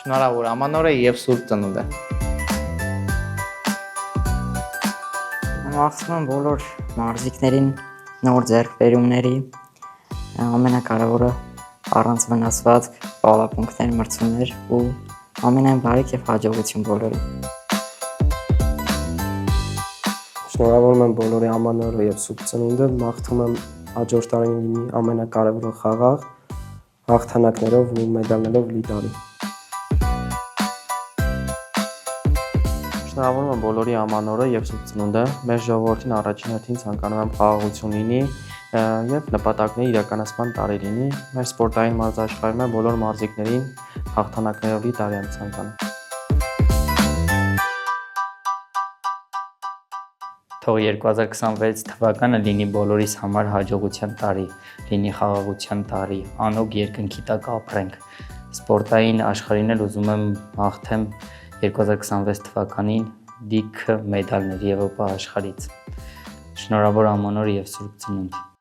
Շնորհավոր ամանորը եւ Սուրբ Ծնունդը։ Մաղթում եմ բոլոր մարզիկներին նոր ձեռքբերումների, ամենակարևորը առանց վնասվածք, բալապունքներ, մրցումներ ու ամենայն բարիք եւ հաջողություն բոլորին։ Շնորհավորում եմ բոլորի ամանորը եւ Սուրբ Ծնունդը, մաղթում եմ հաջորդ տարին լինի ամենակարևորը խաղաղ, հաղթանակներով ու մեդալներով լի տարի։ Շնորհավորում եմ բոլորի ամանորը եւ Սուրբ Ծնունդը, մեր ժողովրդին առաջին հերթին ցանկանում եմ խաղաղություն լինի եւ նպատակների իրականացման տարի լինի։ Մեր սպորտային մարզաշխարհում բոլոր մարզիկներին հաղթանակներով լի տարի եմ ցանկանում։ Թող 2026 թվականը լինի բոլորիս համար հաջողության տարի, լինի խաղաղության տարի, անոք երկնքի տակ ապրենք։ Սպորտային աշխարհին էլ ուզում եմ մաղթեմ 2026 թվականին դիք մեդալներ Եվրոպա աշխարհից։ Շնորհավոր ամանոր եւ Սուրբ Ծնունդ։